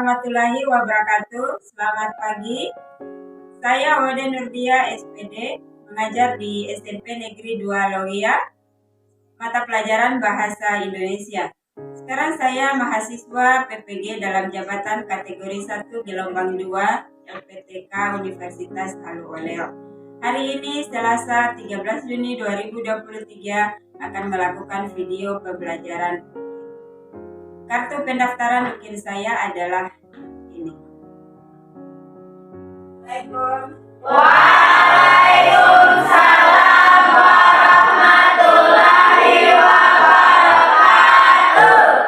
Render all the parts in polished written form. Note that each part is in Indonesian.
warahmatullahi wabarakatuh. Selamat pagi. Saya Wade Nurdia SPD, mengajar di SMP Negeri 2 Logia, mata pelajaran Bahasa Indonesia. Sekarang saya mahasiswa PPG dalam jabatan kategori 1 gelombang 2 LPTK Universitas Halu Oleo. Hari ini Selasa 13 Juni 2023 akan melakukan video pembelajaran. Kartu pendaftaran login saya adalah ini. Waalaikumsalam warahmatullahi wabarakatuh.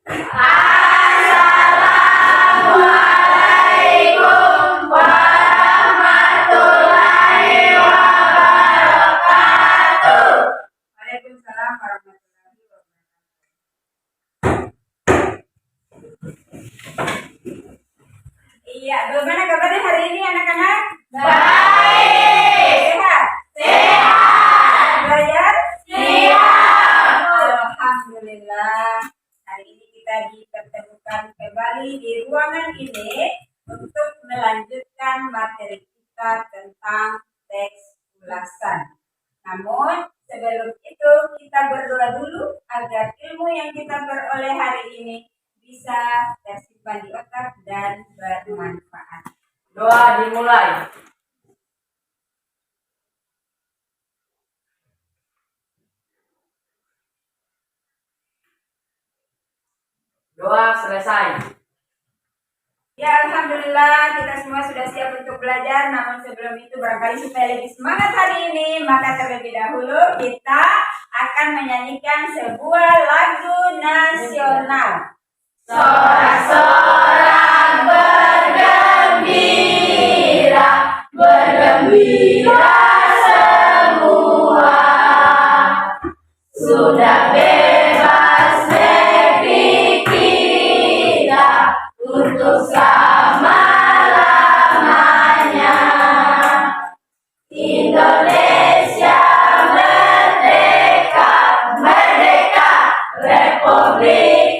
Assalamualaikum warahmatullahi wabarakatuh. Waalaikumsalam warahmatullahi wabarakatuh. Iya, bagaimana kabarnya hari ini anak-anak? Baik. Sehat? Sehat. Belajar? Siap. Alhamdulillah. Hari ini kita dipertemukan kembali di ruangan ini untuk melanjutkan materi kita tentang teks ulasan. Namun sebelum itu kita berdoa dulu agar ilmu yang kita peroleh hari ini bisa tersimpan di otak dan bermanfaat. Doa dimulai. Doa selesai. Ya, alhamdulillah kita semua sudah siap untuk belajar. Namun sebelum itu barangkali supaya lebih semangat hari ini, maka terlebih dahulu kita akan menyanyikan sebuah lagu nasional. Sorak-sorak bergembira, bergembira semua. Sudah bebas negeri kita untuk selama-lamanya. Indonesia merdeka, merdeka, Republik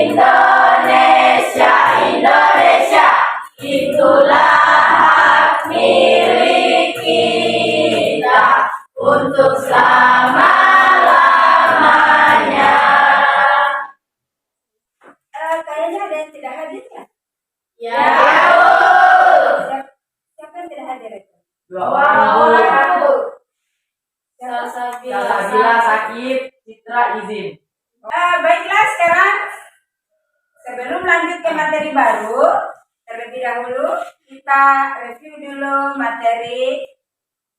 Indonesia, Indonesia, itulah hak milik kita untuk selama-lamanya. Kayaknya ada yang tidak hadir ya? Ya. Siapa yang tidak hadir itu? Dua orang, Bu. Salsabila sakit, Citra izin. Baiklah, sekarang sebelum lanjut ke materi baru, terlebih dahulu kita review dulu materi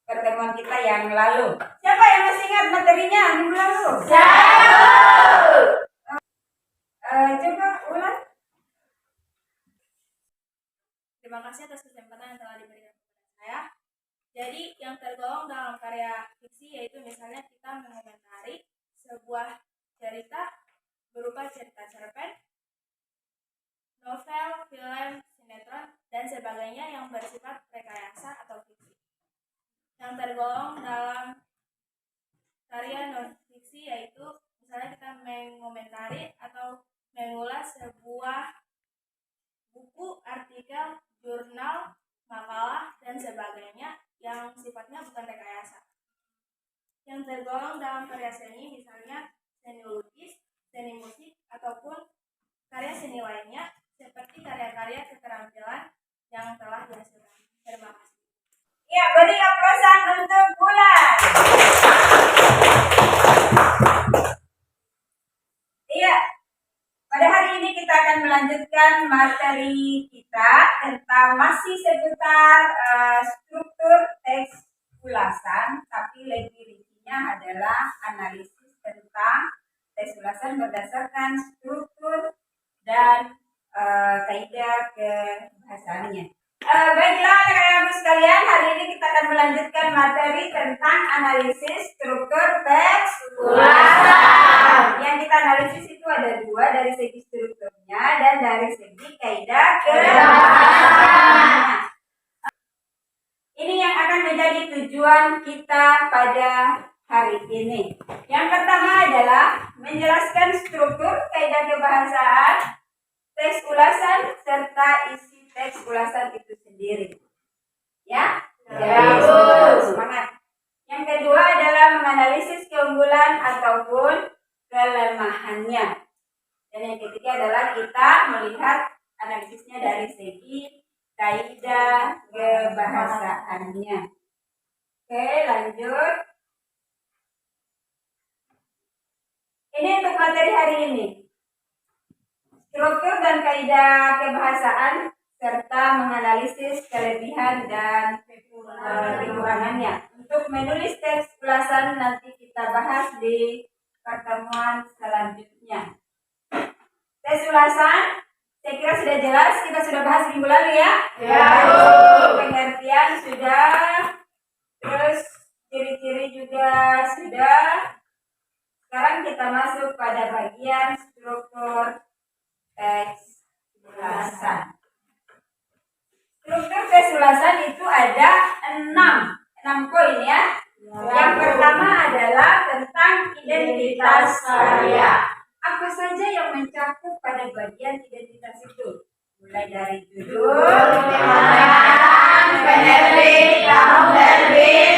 pertemuan kita yang lalu. Siapa yang masih ingat materinya minggu lalu? Coba ulang. Terima kasih atas kesempatan yang telah diberikan kepada saya. Jadi yang tergolong dalam karya fiksi yaitu misalnya kita mengomentari sebuah cerita berupa cerita cerpen, novel, film, sinetron, dan sebagainya yang bersifat rekayasa atau fiksi. Yang tergolong dalam karya non-fiksi yaitu misalnya kita mengomentari atau mengulas sebuah buku, artikel, jurnal, makalah, dan sebagainya yang sifatnya bukan rekayasa. Yang tergolong dalam karya seni misalnya seni lukis, seni musik, ataupun karya seni lainnya seperti karya-karya keterampilan yang telah dihasilkan. Terima kasih. Ya, beri aplausan untuk Bulan. Iya, pada hari ini kita akan melanjutkan materi kita tentang masih seputar struktur teks ulasan, tapi lebih rincinya adalah analisis tentang teks ulasan berdasarkan struktur dan kaidah kebahasaannya. Baiklah anak-anakku sekalian, hari ini kita akan melanjutkan materi tentang analisis struktur teks ulasan. Yang kita analisis itu ada dua, dari segi strukturnya dan dari segi kaidah kebahasaannya. Ini yang akan menjadi tujuan kita pada hari ini. Yang pertama adalah menjelaskan struktur kaidah kebahasaan, teks ulasan, serta isi teks ulasan itu sendiri. Ya? Ya, Bu. Semangat. Yang kedua adalah menganalisis keunggulan ataupun kelemahannya. Dan yang ketiga adalah kita melihat analisisnya dari segi kaidah kebahasaannya. Oke, lanjut. Ini untuk materi hari ini. Struktur dan kaidah kebahasaan serta menganalisis kelebihan dan kekurangannya. Untuk menulis teks ulasan nanti kita bahas di pertemuan selanjutnya. Teks ulasan, saya kira sudah jelas, kita sudah bahas minggu lalu ya. Ya, Bu. Pengertian sudah, terus ciri-ciri juga sudah. Sekarang kita masuk pada bagian struktur teks ulasan. Struktur teks ulasan itu ada 6 poin ya. Yang pertama adalah tentang identitas karya. Apa saja yang mencakup pada bagian identitas itu? Mulai dari judul, penerbit, tahun terbit,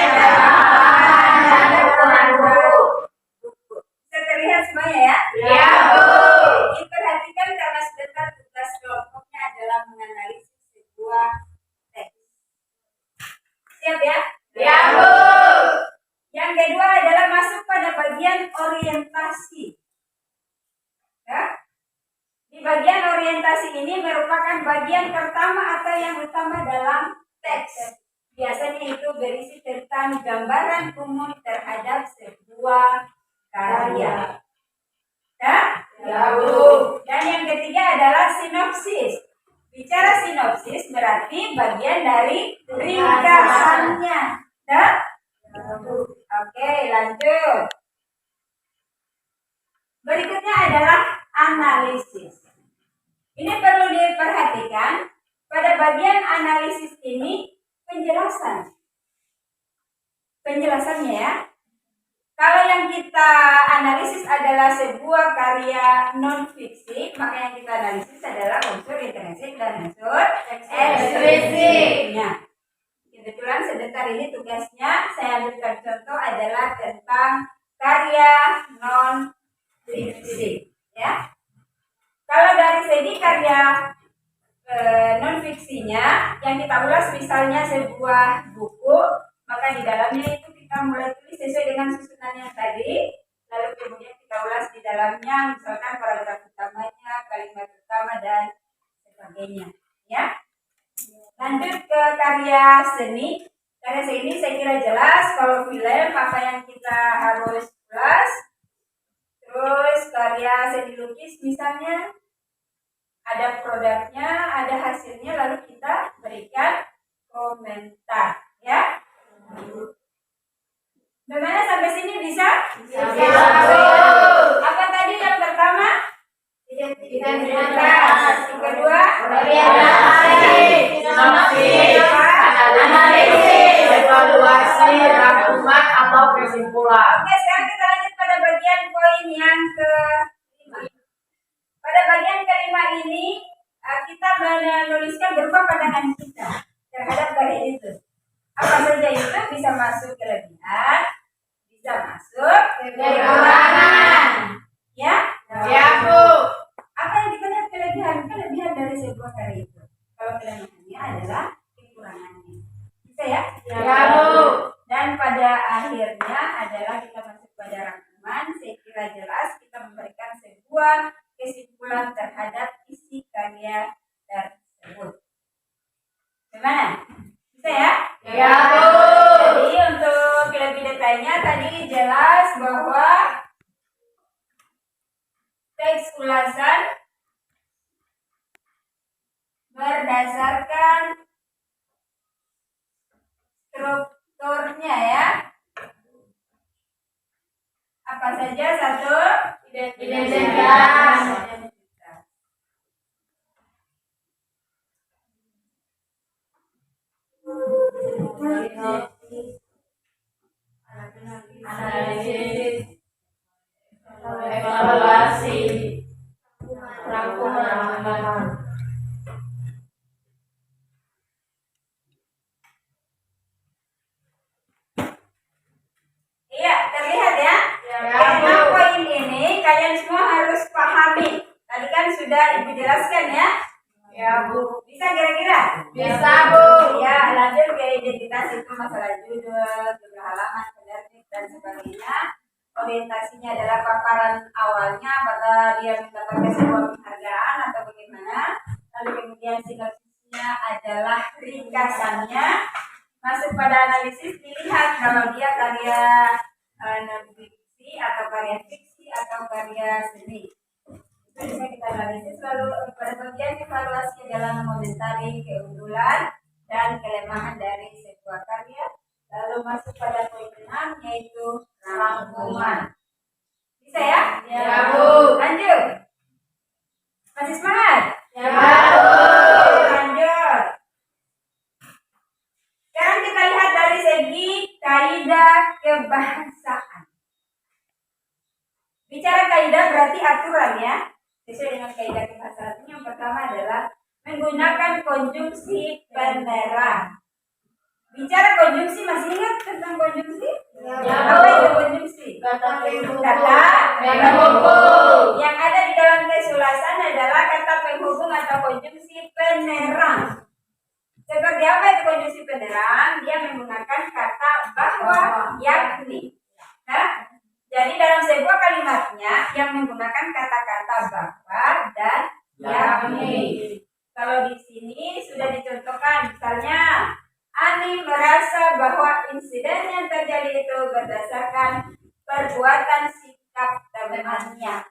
dan ukuran buku. Bisa terlihat semuanya ya? Ya, Bu. Diperhatikan karena sebentar tugas kelompoknya adalah menganalisis sebuah teks. Siap ya? Ya, Bu. Yang kedua adalah masuk pada bagian orientasi. Ya? Di bagian orientasi ini merupakan bagian pertama atau yang utama dalam teks. Biasanya itu berisi tentang gambaran umum terhadap sebuah karya. Ya? Ya, Bu. Dan yang ketiga adalah sinopsis. Bicara sinopsis berarti bagian dari ringkasannya. Ya? Oke, lanjut. Berikutnya adalah analisis. Ini perlu diperhatikan. Pada bagian analisis ini penjelasan. Penjelasannya ya. Kalau yang kita analisis adalah sebuah karya non-fiksi, maka yang kita analisis adalah unsur intrinsik dan unsur ekstrinsiknya. Nah, kebetulan sebentar ini tugasnya saya ambilkan contoh adalah tentang karya non-fiksi. Ya. Kalau dari segi karya non-fiksinya, yang kita ulas misalnya sebuah buku, maka di dalamnya itu kita mulai tulis sesuai dengan susunan yang tadi, lalu kemudian kita ulas di dalamnya, misalkan paragraf utamanya, kalimat utama dan sebagainya. Ya. Lanjut ke karya seni. Karya seni saya kira jelas. Kalau film apa yang kita harus ulas. Terus karya seni lukis misalnya ada produknya, ada hasilnya, lalu kita berikan komentar. Ya. Bagaimana sampai sini bisa? Bisa, Bu. Apa tadi yang pertama? Identitas. Yang kedua? Orientasi, sinopsis, analisis, evaluasi, rangkuman atau kesimpulan. Oke, sekarang kita lanjut pada bagian poin yang kelima. Pada bagian kelima ini kita menuliskan berupa pandangan kita terhadap karya itu. Apa saja itu bisa masuk kelebihan, bisa masuk kekurangan. Ya? Ya, Bu. Apa yang kita lihat kelebihan dari sebuah karya itu? Kalau kelemahannya adalah kekurangannya. Bisa ya? Ya, Bu. Dan pada akhirnya adalah kita masuk pada rangkuman. Saya kira jelas kita memberikan sebuah kesimpulan terhadap isi karya tersebut. Bagaimana? Bisa ya? Ya, Bu. Jadi untuk lebih detailnya tadi jelas bahwa teks ulasan berdasarkan strukturnya ya. Apa saja? Satu, Identitas. analisis, evaluasi, rangkuman. Iya, terlihat ya? Ya, Karena Bu. poin ini kalian semua harus pahami. Tadi kan sudah Ibu jelaskan ya? Ya, Bu. Bisa kira-kira? Bisa, Bu. Ya, lanjut ke identitas itu masalah judul, jumlah halaman, penerbit, dan sebagainya. Orientasinya adalah paparan awalnya, apakah dia mendapatkan sebuah penghargaan atau bagaimana. Lalu kemudian sinopsisnya adalah ringkasannya. Masuk pada analisis, dilihat kalau dia karya non-fiksi atau karya fiksi atau karya seni. Itu bisa kita analisis. Lalu pada bagian evaluasi adalah mengomentari keunggulan dan kelemahan dari sebuah karya. Lalu masuk pada poin 6 yaitu rangkuman. Bisa ya? Ya, Bu. Lanjut. Masih semangat? Ya, Bu. Lanjut. Sekarang kita lihat dari segi kaidah kebahasaan. Bicara kaidah berarti aturan ya. Sesuai dengan kaidah kebahasaan yang pertama adalah menggunakan konjungsi penerang. Bicara konjungsi, masih ingat tentang konjungsi? Ya, Apa Bu. itu konjungsi? Kata penghubung. Kata penghubung. yang ada di dalam teks ulasan adalah kata penghubung atau konjungsi penerang. Seperti apa itu konjungsi penerang? Dia menggunakan kata bahwa, yakni. Nah, jadi dalam sebuah kalimatnya yang menggunakan kata-kata bahwa dan yakni. Kalau di sini sudah dicontohkan, misalnya Ani merasa bahwa insiden yang terjadi itu berdasarkan perbuatan sikap temannya.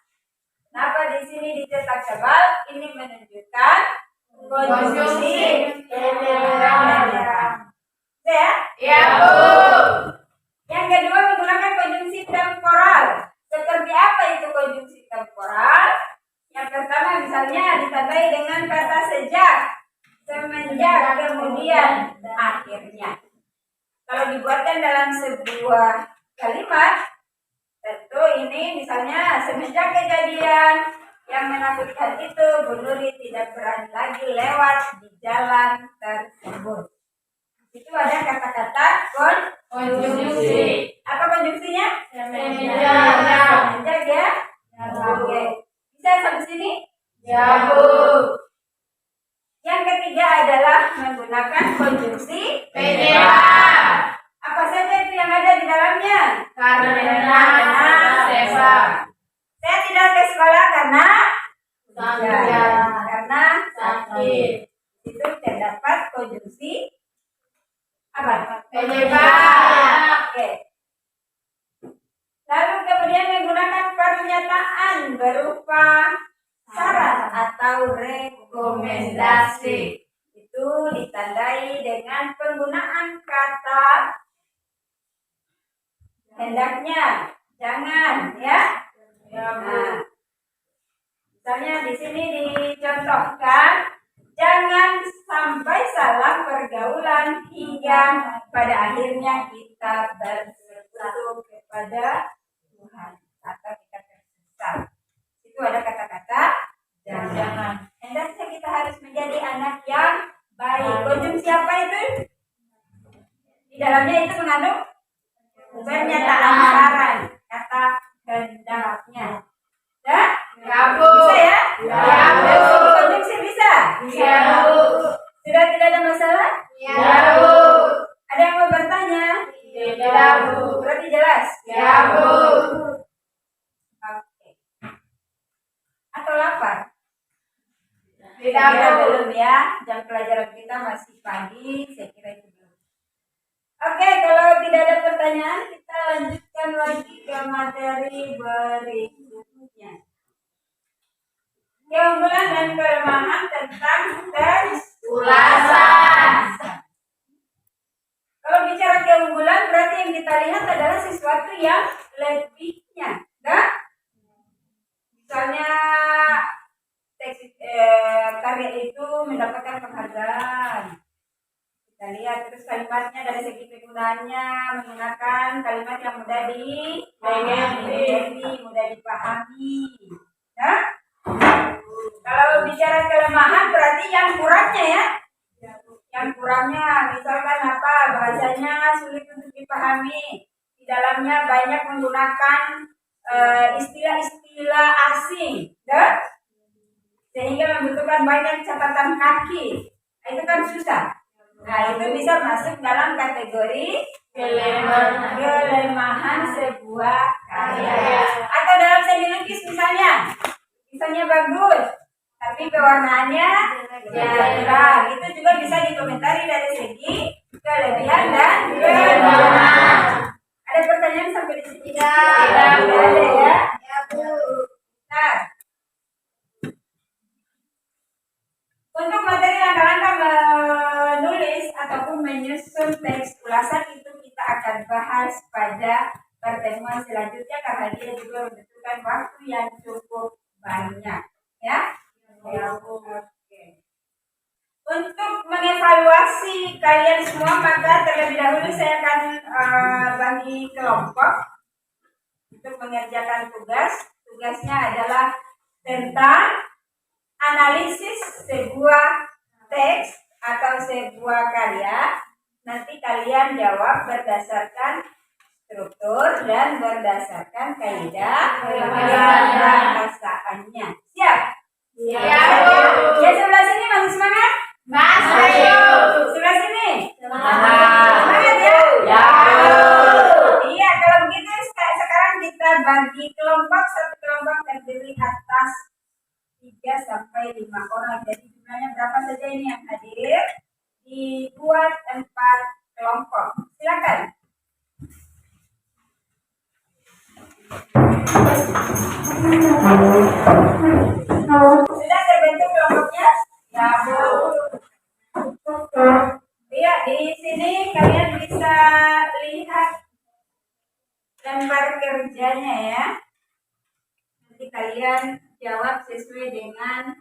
Kenapa di sini dicetak tebal? Ini menunjukkan konjungsi penerang. Ya? Ya, Bu. Yang kedua menggunakan konjungsi temporal. Seperti apa itu konjungsi temporal? Yang pertama misalnya ditandai dengan kata sejak, semenjak, kemudian, akhirnya. Kalau dibuatkan dalam sebuah kalimat, tentu ini misalnya semenjak kejadian yang menakutkan itu, Bu Nuri tidak berani lagi lewat di jalan tersebut. Itu ada kata-kata Konjungsi. apa konjungsinya? Semenjak. Semenjak ya? Oke. Bisa sampai sini? Ya, Bu. Yang ketiga adalah menggunakan konjungsi PDA. apa saja itu yang ada di dalamnya? Karena Seba. Saya tidak ke sekolah karena karena Sakit. itu terdapat konjungsi apa? Penyebab. Oke. Lalu kemudian menggunakan pernyataan berupa syarat atau rekomendasi. Itu ditandai dengan penggunaan kata hendaknya, jangan, ya. Nah, misalnya di sini dicontohkan, jangan sampai salah pergaulan hingga pada akhirnya kita bersekutu kepada Tuhan atau kita tersesat. Itu ada kata-kata jangan. Hendaknya kita harus menjadi anak yang baik. Konjungsi apa itu? Di dalamnya itu mengandung pernyataan saran, kata hendaknya. Ya? Ya, Bu. Bisa ya? Ya, Bu. Konjungsi bisa? Ya, Bu. Sudah tidak ada masalah? Ya, Bu. Ada yang mau bertanya? Tidak, Bu. Berarti jelas? Ya, Bu. Oke. Atau lapar? Tidak, Saya kira Bu. belum ya. Jam pelajaran kita masih pagi. Saya kira itu belum. Oke, kalau tidak ada pertanyaan, kita lanjutkan lagi ke materi berikutnya. Keunggulan dan kelemahan tentang teks Ulasan. Kalau bicara keunggulan, berarti yang kita lihat adalah sesuatu yang lebihnya, kan? Misalnya teks karya itu mendapatkan penghargaan. Kita lihat lihat. Terus kalimatnya dari segi penggunaannya menggunakan kalimat yang mudah dimengerti, mudah dipahami. Nah, kalau bicara kelemahan berarti yang kurangnya ya. Yang kurangnya misalkan apa? Bahasanya sulit untuk dipahami. Di dalamnya banyak menggunakan istilah-istilah asing, ya? Sehingga membutuhkan banyak catatan kaki. Nah, itu kan susah. Nah, itu bisa masuk dalam kategori kelemahan sebuah karya. Atau dalam seni lukis misalnya bagus, tapi pewarnaannya jarang. Itu juga bisa dikomentari dari segi kelebihan dan kelemahan. Ada pertanyaan sampai di sini? Tidak ada ya? Ya, Bu. Nah, untuk materi langkah-langkah menulis ataupun menyusun teks ulasan itu kita akan bahas pada pertemuan selanjutnya karena dia juga membutuhkan waktu yang cukup banyak, ya. Oke. Untuk mengevaluasi kalian semua maka terlebih dahulu saya akan bagi kelompok untuk mengerjakan tugas. Tugasnya adalah tentang analisis sebuah teks atau sebuah karya. Nanti kalian jawab berdasarkan struktur dan berdasarkan kaidah pembahasannya. Siap? Siap, Bu. Ya, sebelah sini masih semangat? Masih. Sebelah sini? Semangat. Semangat ya? Ya. Iya, kalau begitu sekarang kita bagi kelompok. Satu kelompok terdiri atas 3 sampai 5 orang. Jadi jumlahnya berapa saja ini yang hadir? Dibuat 4 kelompok. Silakan. Sudah terbentuk kelompoknya? Ya, Bu. Iya, di sini kalian bisa lihat lembar kerjanya ya. Nanti kalian jawab sesuai dengan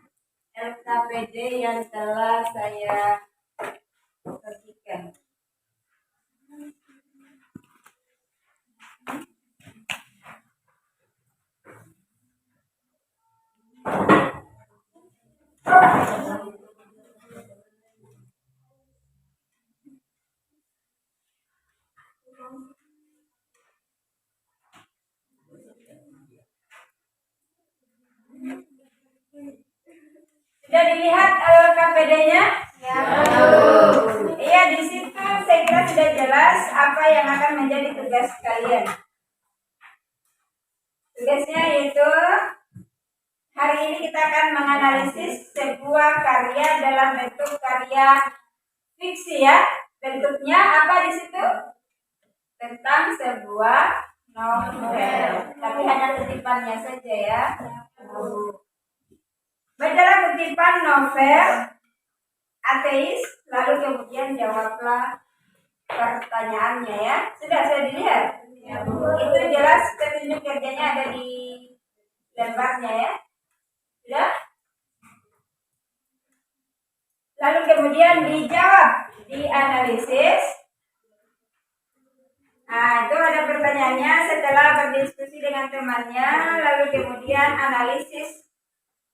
LKPD yang telah saya bagikan. Sudah dilihat KPD-nya? Ya. Iya, di situ saya kira sudah jelas apa yang akan menjadi tugas kalian. Tugasnya yaitu hari ini kita akan menganalisis sebuah karya dalam bentuk karya fiksi ya. Bentuknya apa di situ? Tentang sebuah novel. Tapi hanya kutipannya saja ya. Bacalah kutipan novel ateis, lalu kemudian jawablah pertanyaannya ya. Sudah saya dilihat? Ya, Bu. Itu jelas petunjuk kerjanya ada di lembarnya ya. Sudah? Lalu kemudian dijawab, dianalisis. Nah, itu ada pertanyaannya setelah berdiskusi dengan temannya, lalu kemudian analisis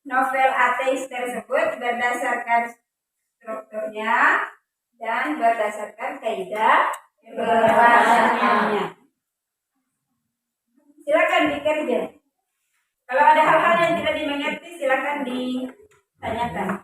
novel ateis tersebut berdasarkan strukturnya dan berdasarkan kaidah pembahasannya. Silakan dikerja. Kalau ada hal-hal yang tidak dimengerti, silakan ditanyakan.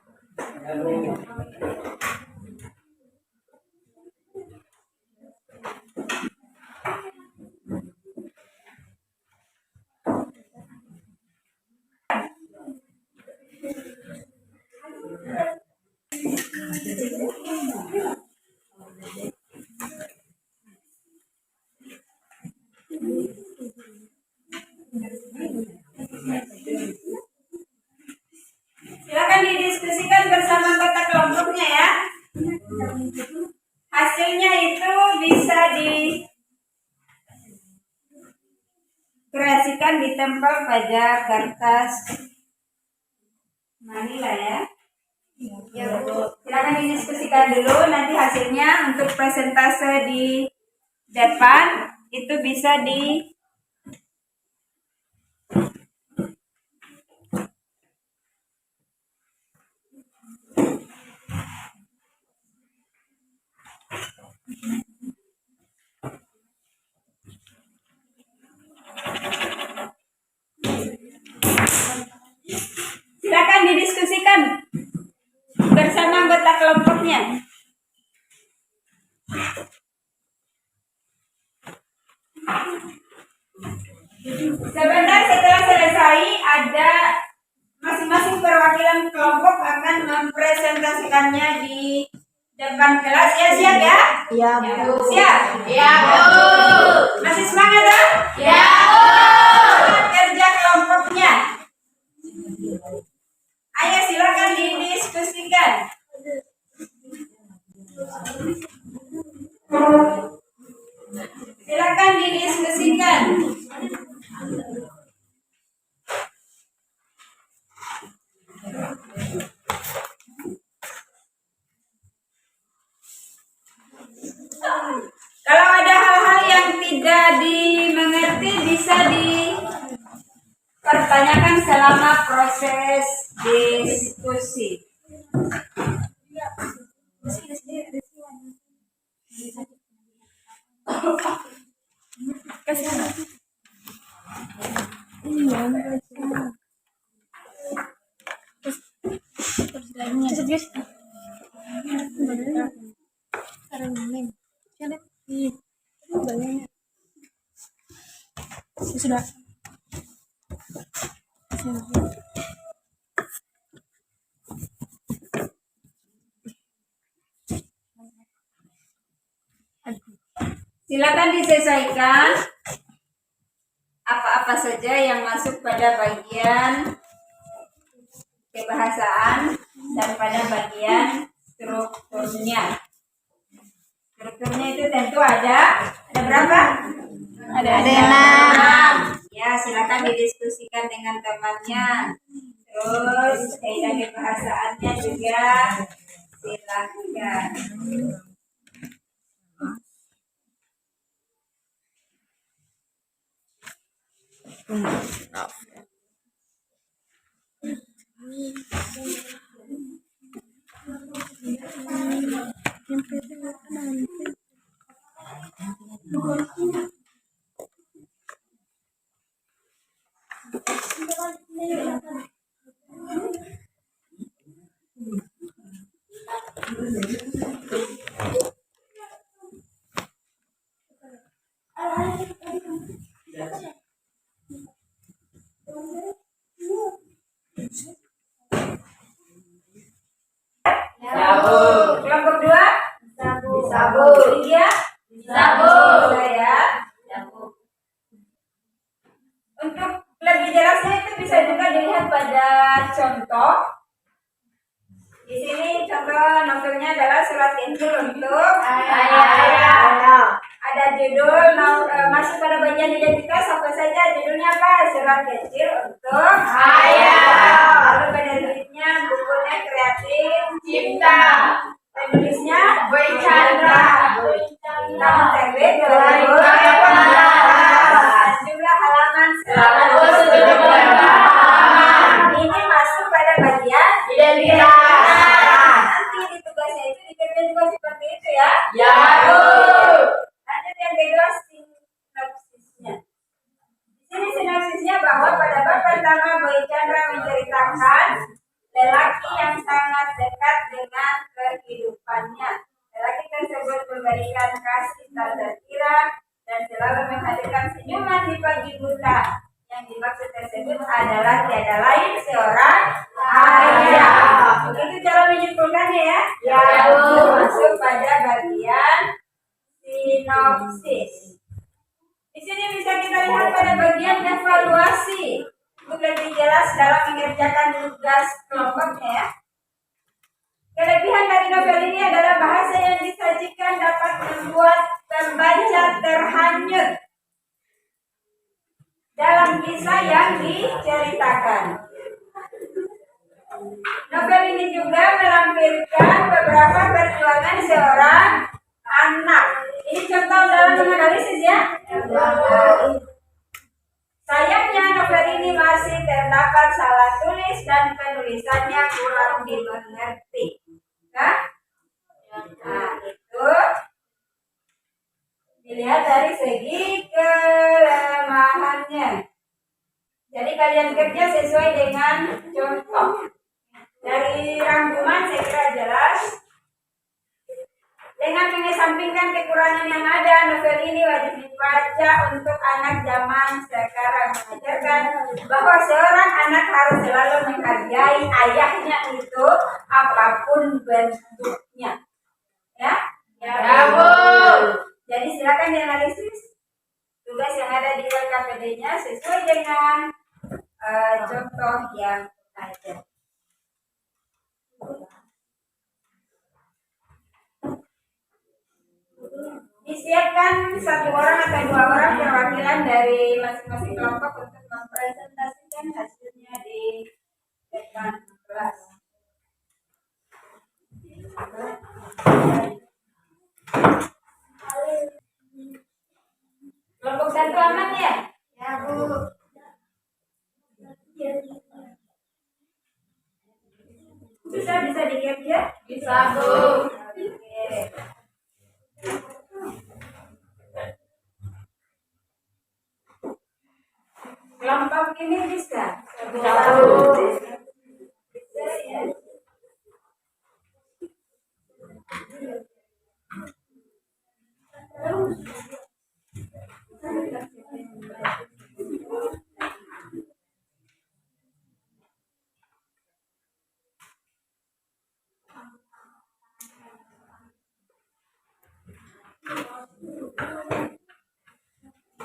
Silakan didiskusikan bersama anggota kelompoknya ya. Hasilnya itu bisa dikreasikan ditempel pada kertas manila ya. Ya, Bu. Silakan didiskusikan. diskusikan dulu, nanti hasilnya untuk presentase di depan itu bisa di silakan didiskusikan bersama anggota kelompoknya. Sebentar setelah selesai, ada masing-masing perwakilan kelompok akan mempresentasikannya di depan kelas. Ya, siap ya? Ya, Siap? Ya, Bu. Masih semangat ya? Ya, Bu. Semangat kerja kelompoknya. Ayo silakan didiskusikan. Silakan didiskusikan. Kalau ada hal-hal yang tidak dimengerti bisa dipertanyakan selama proses diskusi. Sudah. Silakan disesuaikan apa-apa saja yang masuk pada bagian kebahasaan dan pada bagian strukturnya. Strukturnya itu tentu ada berapa? Ada 6. Ya, silakan didiskusikan dengan temannya. Terus kaidah kebahasaannya juga silakan. Kelompok 2? Sabu. 3? Sabu. Saya. Untuk lebih jelasnya itu bisa juga dilihat pada contoh. Di sini contoh novelnya adalah Surat Injil untuk ayah. Ada judul masuk pada bagian identitas, apa saja judulnya apa? Surat kecil untuk ayah. Lalu penerbitnya bukunya Kreatif Cipta. Penulisnya Boy Chandra. Tahun terbit 2018. Jumlah halaman 178. Ini masuk pada bagian Identitas. nanti di tugasnya itu dikerjain juga seperti itu ya. Ya, Bu. Lanjut yang kedua, sinopsisnya. Di sini sinopsisnya bahwa pada bab pertama Boy Chandra menceritakan lelaki yang sangat dekat dengan kehidupannya. Lelaki tersebut memberikan kasih tak terkira dan selalu menghadirkan senyuman di pagi buta. Yang dimaksud tersebut adalah tiada lain seorang ayah. Begitu cara menyimpulkannya ya. Ya, Bu. Masuk pada bagian sinopsis. Di sini bisa kita lihat pada bagian evaluasi untuk lebih jelas dalam mengerjakan tugas kelompoknya ya. Kelebihan dari novel ini adalah bahasa yang disajikan dapat membuat pembaca terhanyut dalam kisah yang diceritakan. Novel ini juga melampirkan beberapa perjuangan seorang anak. Ini contoh dalam menganalisis ya. Sayangnya novel ini masih terdapat salah tulis dan penulisannya kurang dimengerti. Nah, itu dilihat dari segi kelemahannya. Jadi kalian kerja sesuai dengan contoh. Dari rangkuman saya kira jelas. Dengan mengesampingkan kekurangan yang ada, novel ini wajib dibaca untuk anak zaman sekarang, mengajarkan bahwa seorang anak harus selalu menghargai ayahnya itu apapun bentuknya. Ya? Ya, Bu. Jadi silakan dianalisis tugas yang ada di LKPD-nya sesuai dengan contoh yang ada. Disiapkan satu orang atau dua orang perwakilan dari masing-masing kelompok untuk mempresentasikan hasilnya di depan kelas. Kelompok satu aman ya? Ya, Bu. Bisa di-capture? Bisa, Bu. Oke. Kelompok ini bisa? Bisa, Bu. Bisa ya.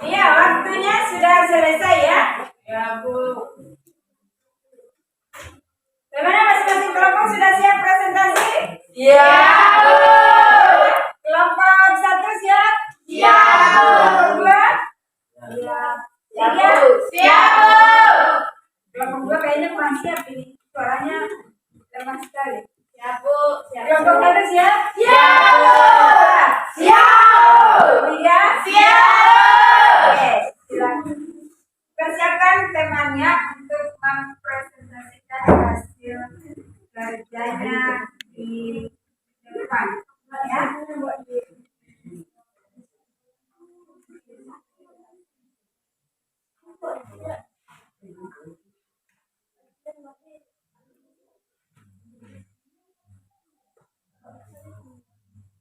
Iya, waktunya sudah selesai ya. Ya, Bu. Bagaimana masing-masing kelompok sudah siap presentasi? Ya, Bu. Kelompok satu siap? Siap, Bu. Kelompok dua? Siap. Tiga? Siap, Bu. Kelompok dua kayaknya kurang siap ini. Suaranya lemah sekali. Siap, Bu. Kelompok satu siap? Siap, Bu. Siap. Tiga? Siap. Oke, silakan. Persiapkan temannya untuk mempresentasikan hasil kerjanya di depan. Ya.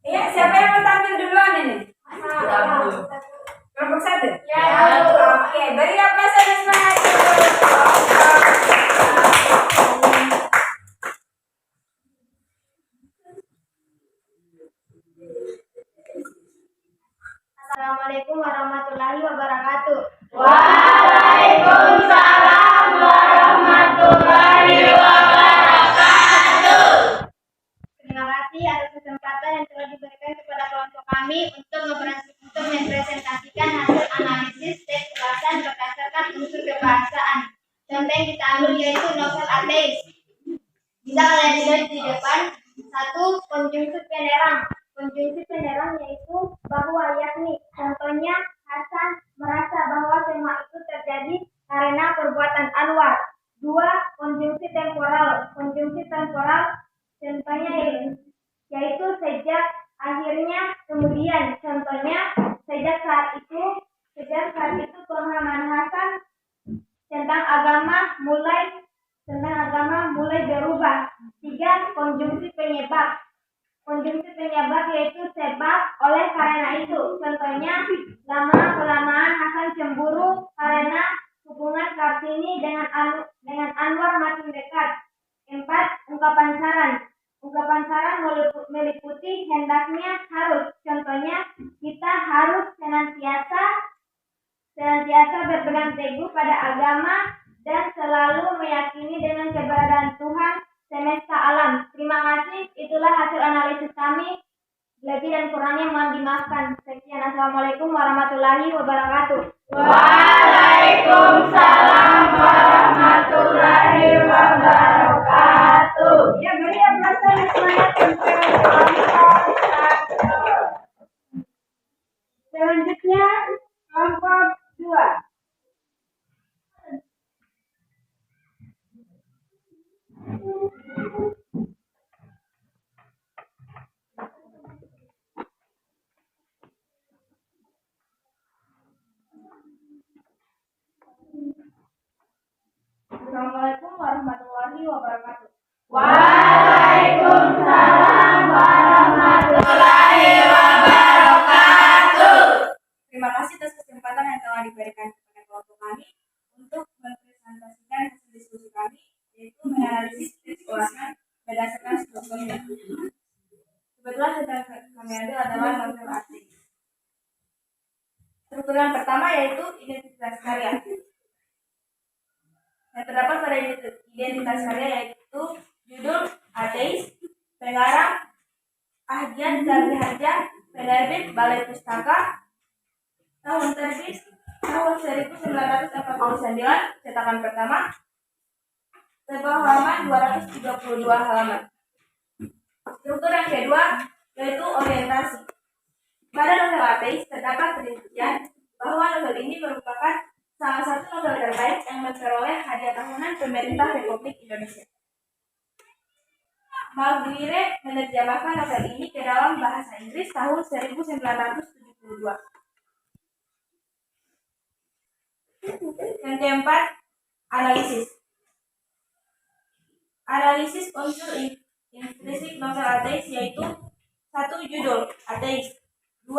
Iya, siapa yang mau tampil duluan ini? Kelompok satu? Ya. Oke, beri aplaus dan semangat. Assalamualaikum warahmatullahi wabarakatuh. Waalaikumsalam warahmatullahi wabarakatuh. Terima kasih atas kesempatan yang telah diberikan kepada kelompok kami untuk mempresentasikan hasil analisis teks ulasan berdasarkan unsur kebahasaan. Contoh yang kita ambil yaitu novel ateis. Bisa kalian lihat di depan. Satu, konjungsi penerang. Konjungsi penerang yaitu bahwa, yakni. Contohnya, Hasan merasa bahwa semua itu terjadi karena perbuatan Anwar. Dua, konjungsi temporal. Konjungsi temporal contohnya yaitu sejak, akhirnya, kemudian. Contohnya, sejak saat itu pemahaman Hasan tentang agama mulai berubah. Tiga, konjungsi penyebab. Konjungsi penyebab yaitu sebab, oleh karena itu. Contohnya, lama-kelamaan Hasan cemburu karena hubungan Kartini dengan Anwar makin dekat. Empat, ungkapan saran. Ungkapan saran meliputi hendaknya, harus. Contohnya, kita harus senantiasa berpegang teguh pada agama dan selalu meyakini dengan keberadaan Tuhan semesta alam. Terima kasih. Itulah hasil analisis kami. Lebih dan kurangnya mohon dimaafkan. Sekian. Assalamualaikum warahmatullahi wabarakatuh. Waalaikumsalam warahmatullahi wabarakatuh. Ya, beri aplaus dan semangat untuk kelompok kami ambil adalah novel ateis. Struktur yang pertama yaitu identitas karya. Yang terdapat pada identitas karya yaitu judul ateis, pengarang Ahdiat Darmiharja, penerbit Balai Pustaka, tahun terbit tahun 1949, cetakan pertama, tebal halaman 232 halaman. Struktur yang kedua yaitu orientasi. Pada novel ateis terdapat penelitian bahwa novel ini merupakan salah satu novel terbaik yang memperoleh hadiah tahunan pemerintah Republik Indonesia. Maguire menerjemahkan novel ini ke dalam bahasa Inggris tahun 1972. Yang keempat, analisis. Analisis unsur intrinsik novel ateis yaitu 1. Judul ateis, 2.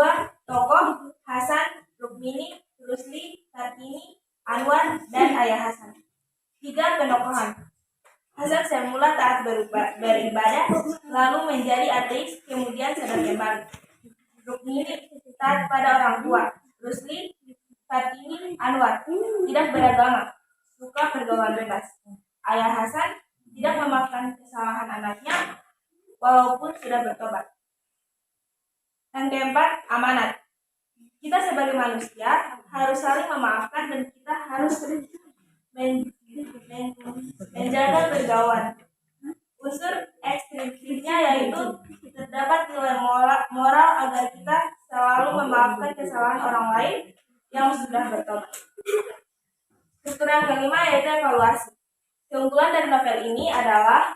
Tokoh Hasan, Rukmini, Rusli, Kartini, Anwar, dan Ayah Hasan. 3. Penokohan. Hasan semula taat beribadah, lalu menjadi ateis, kemudian sadar kembali. Rukmini taat pada orang tua. Rusli, Kartini, Anwar tidak beragama, suka pergaulan bebas. Ayah Hasan tidak memaafkan kesalahan anaknya, walaupun sudah bertobat. Yang keempat, amanat. Kita sebagai manusia harus saling memaafkan dan kita harus menjaga pergaulan. Unsur ekstrinsiknya yaitu terdapat nilai moral agar kita selalu memaafkan kesalahan orang lain yang sudah bertobat. Struktur yang kelima yaitu evaluasi. Keunggulan dari novel ini adalah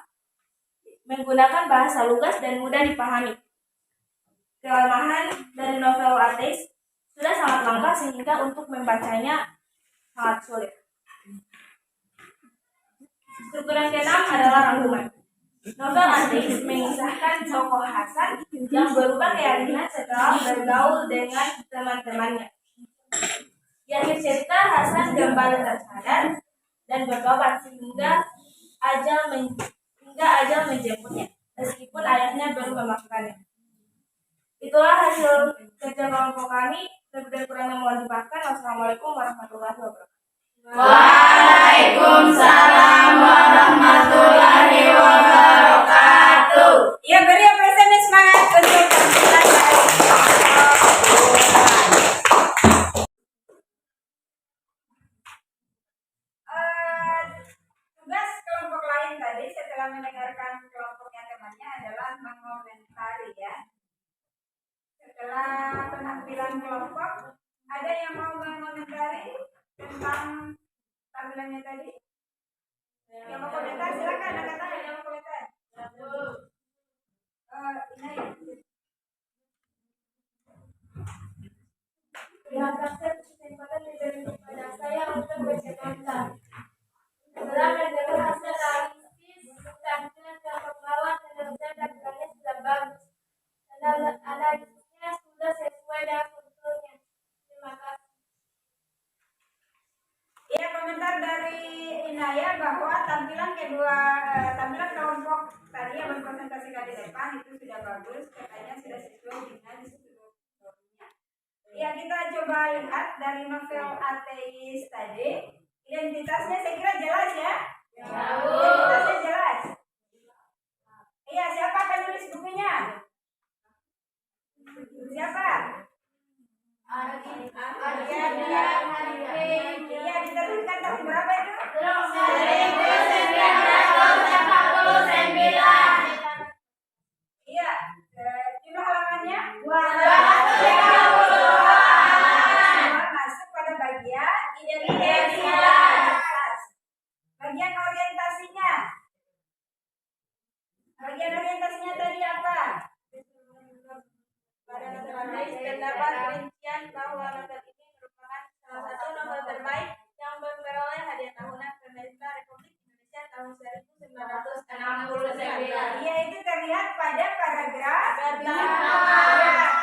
menggunakan bahasa lugas dan mudah dipahami. Kelemahan dari novel ateis sudah sangat langka sehingga untuk membacanya sangat sulit. Struktur yang keenam adalah rangkuman. Novel ateis mengisahkan tokoh Hasan yang berubah keyakinan setelah bergaul dengan teman-temannya. Di akhir cerita, Hasan kembali tersadar dan bertobat hingga ajal menjemputnya, meskipun ayahnya belum memaafkannya. Itulah hasil kerja kelompok kami. Lebih dan kurangnya mohon dimaafkan. Wassalamualaikum warahmatullahi wabarakatuh. Waalaikumsalam warahmatullahi wabarakatuh. Ya, beri apresiasi semangat untuk tampilan tugas kelompok lain tadi setelah mendengarkan kelompok yang temannya adalah mengomentari ya. Setelah penampilan kelompok, ada yang mau mengomentari tentang tampilannya tadi? Yang mau komentar silakan, angkat tangan yang mau komentar. Pihak kasir kesempatan diberi kepada saya untuk bercerita. Setelah mendengar hasil analisis tampilan kelompok lawan, menurut tampilannya sudah bagus. Analisisnya sudah sesuai dengan unsurnya. Terima kasih. Ya, komentar dari Inaya bahwa tampilan kelompok tadi yang berkonsentrasikan di depan itu sudah bagus, katanya sudah sesuai dengan strukturnya. Ya, kita coba lihat dari novel ateis tadi, identitasnya saya kira jelas ya. Identitasnya jelas. Iya, siapa penulis bukunya? Siapa? Iya, diterbitkan tahun berapa itu? 1949. Iya, jumlah halamannya? 232. Masuk pada bagian Identitas. bagian orientasinya. Bagian orientasinya tadi apa? Pada novel ateis terdapat rincian bahwa novel ini merupakan salah satu novel terbaik yang memperoleh hadiah tahunan pemerintah Republik Indonesia tahun 1969. Iya, itu terlihat pada paragraf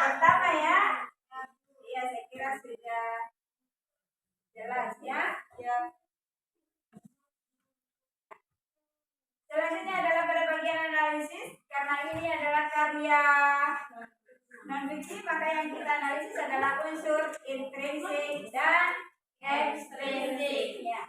pertama ya. Iya, saya kira sudah jelas ya. Selanjutnya adalah pada bagian analisis, karena ini adalah karya fiksi, maka yang kita analisis adalah unsur intrinsik dan ekstrinsik. Ya.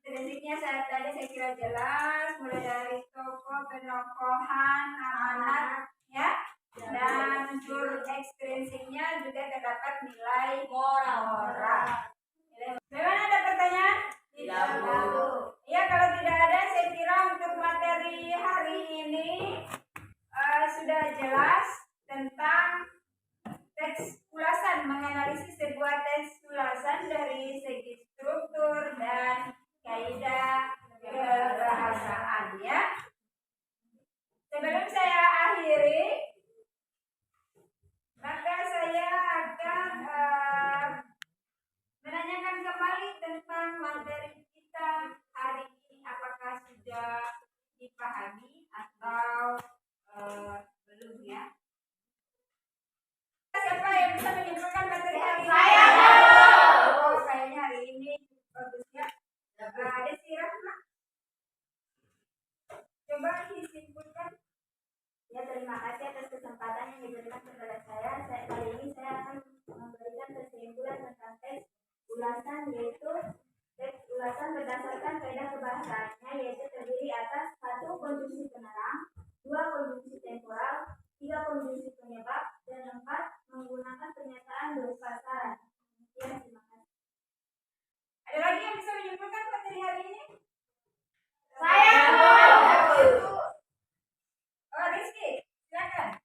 Intrinsiknya tadi saya kira jelas, mulai dari tokoh, penokohan, amanat, ya. Dan unsur ekstrinsiknya juga terdapat nilai moral. Bagaimana, ada pertanyaan? Tidak, Bu. Ya, kalau tidak ada, saya kira untuk materi hari ini sudah jelas tentang teks ulasan, menganalisis sebuah teks ulasan dari segi struktur dan kaidah kebahasaan, ya. Sebelum saya akhiri, maka saya akan menanyakan kembali tentang materi kita hari ini, apakah sudah dipahami atau belum, ya. Siapa yang bisa menyimpulkan materi hari ini? Saya, Bu. Oh, kayaknya hari ini bagus, ya. Ada si Rahma. Coba disimpulkan. Ya, terima kasih atas kesempatan yang diberikan kepada saya. Kali ini saya akan memberikan kesimpulan tentang teks ulasan, yaitu teks ulasan berdasarkan kaidah kebahasaannya, yaitu terdiri atas 1. Konjungsi penerang, 2. Konjungsi temporal, 3. Konjungsi penyebab, dan 4. Menggunakan pernyataan berupa saran. Ya, terima kasih. Ada lagi yang bisa menyimpulkan materi hari ini? Saya, Bu. Oh, Rizky, silakan.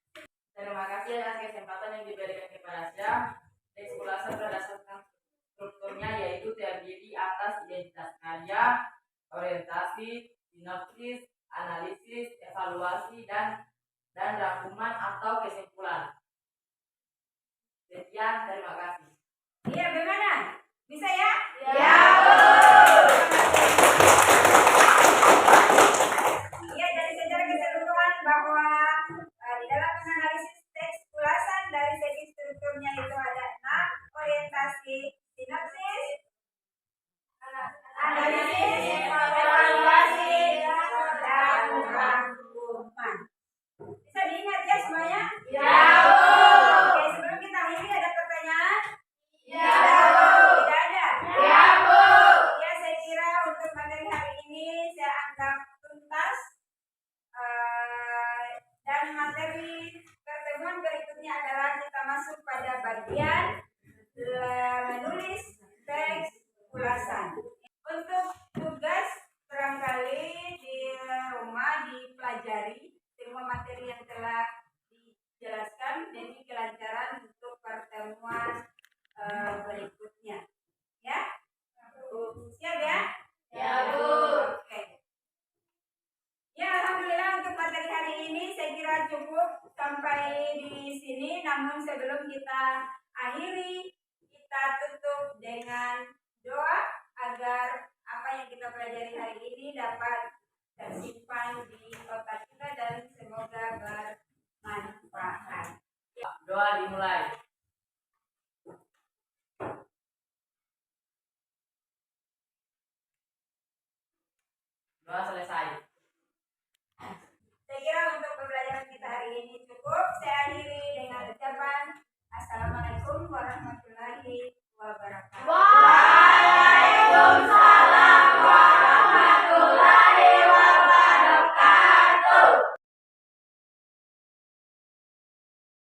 Terima kasih atas kesempatan yang diberikan kepada saya. Teks ulasan berdasarkan strukturnya yaitu terdiri atas identitas karya, orientasi, sinopsis, analisis, evaluasi, dan rangkuman atau kesimpulan. Sekian, terima kasih. Iya, bagaimana? Bisa, ya? Ya, Bu. Iya, jadi secara keseluruhan bahwa di dalam menganalisis teks ulasan dari segi strukturnya itu ada 6: orientasi, sinopsis, analisis, evaluasi, dan rangkuman. Bisa diingat, ya, semuanya? Ya, Bu. Oke, sebelum kita akhiri, ada pertanyaan? Ya, Bu. Tidak ada? Ya, Bu. Ya, saya kira untuk materi hari ini saya anggap tuntas. Dan materi pertemuan berikutnya adalah kita masuk pada bagian menulis teks ulasan. Untuk tugas barangkali di rumah dipelajari semua materi yang telah dijelaskan demi kelancaran untuk pertemuan berikutnya. Ya? Siap, ya? Ya, Bu. Oke. Ya, alhamdulillah untuk materi hari ini saya kira cukup sampai di sini. Namun sebelum kita akhiri, kita tutup dengan doa agar apa yang kita pelajari hari ini dapat tersimpan di otak kita dan semoga bermanfaat. Doa dimulai. Doa selesai.